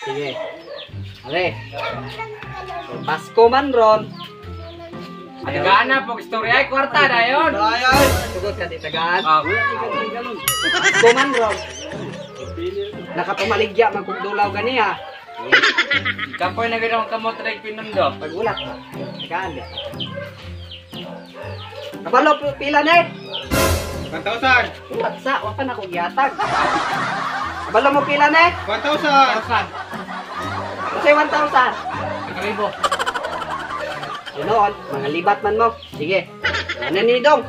Sige. Ale. Pasko man ron. Tagaan na po, istorya ay kwarta na yun. Ay. Sugod ka di tagaan. Pasko man ron. Nakatumaligya magkugdulaw ganiya. Kapoy na gano'ng kamot rin pinundo. Pagulat ka. Tagaan di. Kabalo pila na eh. 1,000. Ulat sa, wala pa na kong yatag. Kabalo mo pila na eh. 1,000. Kasi 1,000. Kalibo. Ganoon, mga libat man mo. Sige. Ano ni Dong?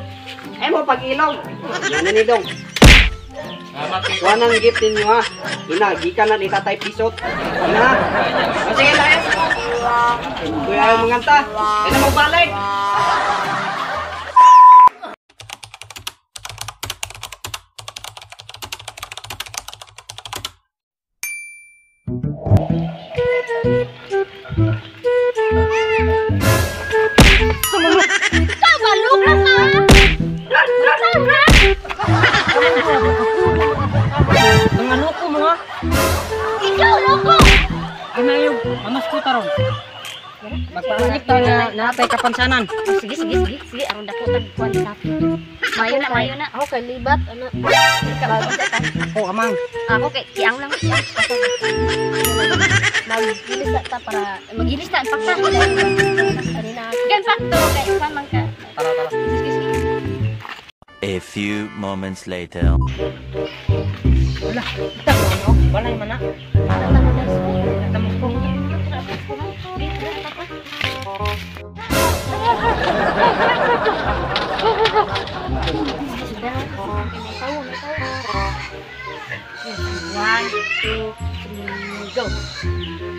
Ay mo pag-ilong. Ano ni Dong? Wanang gift ninyo ha. Ina, gikan na ni Tatay Pisot. Ina. O sige tayo. Kuya ayaw manganta. Ay na mo balik. Kabalok na ka! Mga loko mga. Ikaw, loko! Ano yung mamas ko tarong? Magpaanip tayo na natay kapansanan. Oh, sige. Aron dako tagkuan sa. Mayo na. Ako kay libat, ano. Ikaw, Oh, amang. ako kay kiang lang. Magilis ta para magilis ta pakta. Kanina. Gan pakto kay kuan man ka. Tara. Sige. A few moments later. Wala. Kita mo ano? Balay man na. Tamo ko. One, two, three, go.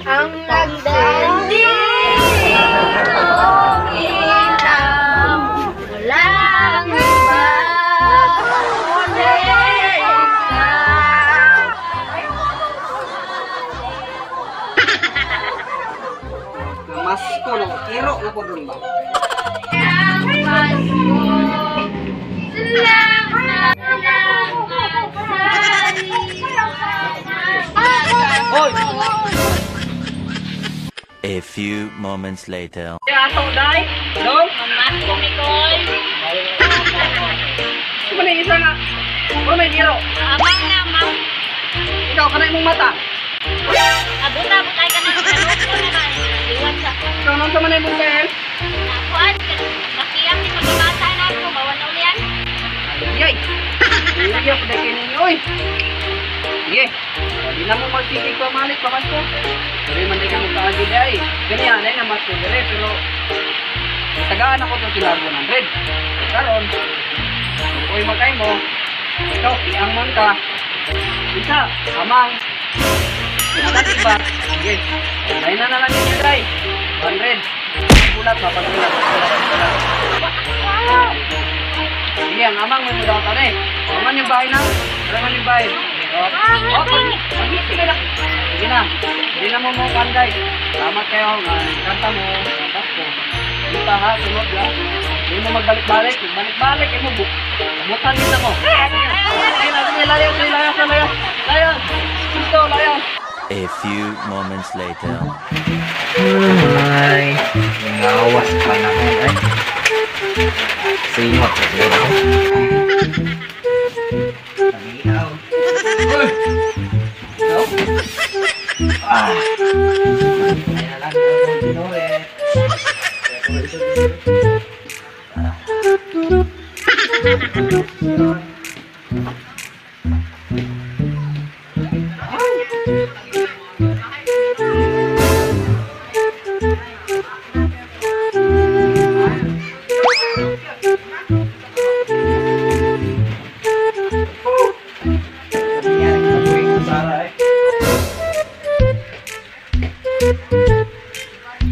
Ang nagdandi ng ilaw, walang iba, kundi Mas ko no, kiro na po dun ba? A few moments later. Ato dai. Dong. Mamas ko, Nicole. Ano may isa nga? Ano may kiro? Abang na, ma'am. Ikaw kanay mong mata. Abuta, butay ka na. Kaloko na ba? Iwan sa Ikaw nang sa manay mong bel. nakuan. Nakiyang ni pagkakasa na ako. Bawan na ulian. Yay! Iya pa dahil ninyo, oy! Sige, hindi na mo magsitig pamalit, pamasko. Hindi man din ka magkaagi dahil. Ganyan, ay namas ko dali, pero tagaan ako ito sila 100. Karon, kung magkay mo, ikaw, iang man ka. Isa, amang. Isa, iba. Sige, lain na lang yun yun, ay. 100. Mapagulat. Sige, ang amang may mudaw ka na eh. Aman yung bahay na. Aman yung bahay. Sige na. Sige na. Hindi na mo kanday. Salamat kayo nga. Kanta mo. Kantas ko. Kita ha, sunod lang. Hindi mo magbalik-balik. Magbalik-balik. Eh mo buk. Bukan kita mo. Sige, layan. Gusto, layan. A few moments later. Ay, ngawas pa naman eh. Singot na sila. Pag-ihaw. Kaya lang ako ginulit.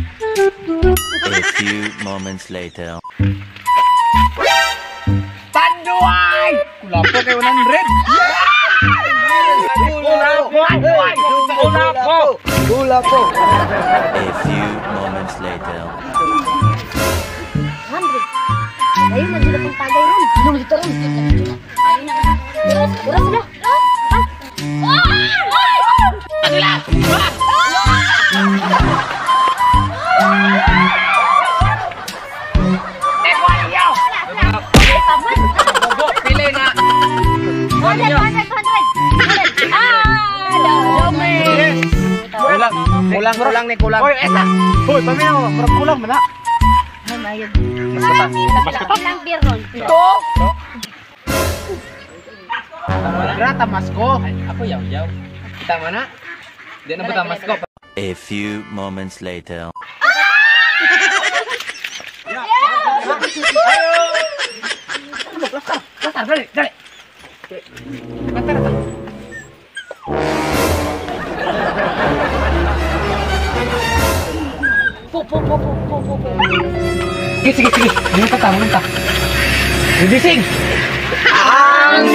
A few moments later. Tanduay! Kula po kay 100. Gula po. A few moments later. 100. Ayun na sila pang tagay ron. Ano dito ron? Ayun na. Uras sila. kulang ni kulang. Oy, eta. Hoy, paminaw, murag kulang man na. Ay, mayod. Mas kutas. Ilang beer ron? Grata masko. Ako yaw. Kita mana? Di na ba masko? A few moments later. Lasar, dali. Lasar. Po. Sige. Minta ta. Bibising. Ang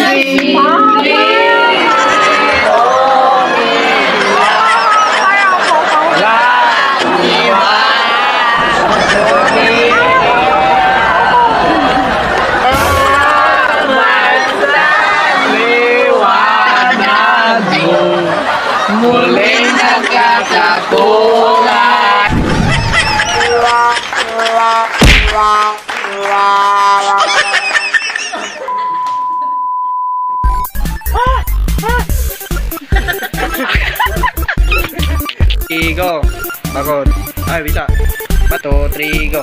muling nagkakakulan. Trigo, pagod. Ay, bisa. Bato, trigo.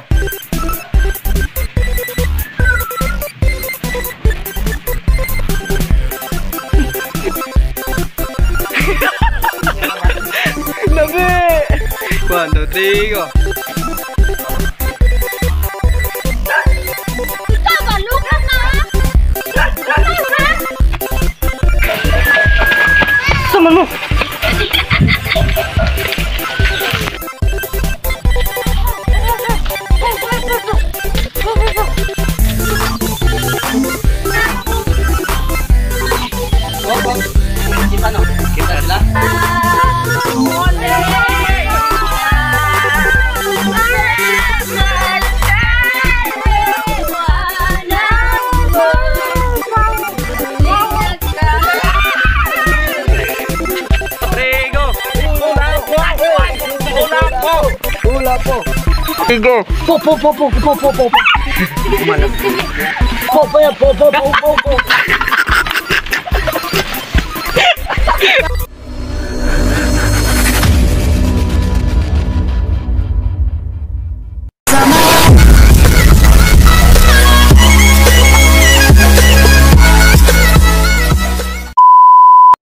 Nabi! Cuando trigo. Ikaw, lukas na! Sama mo! Kita no? Kita sila? Hula po. Tigo. Po. Po.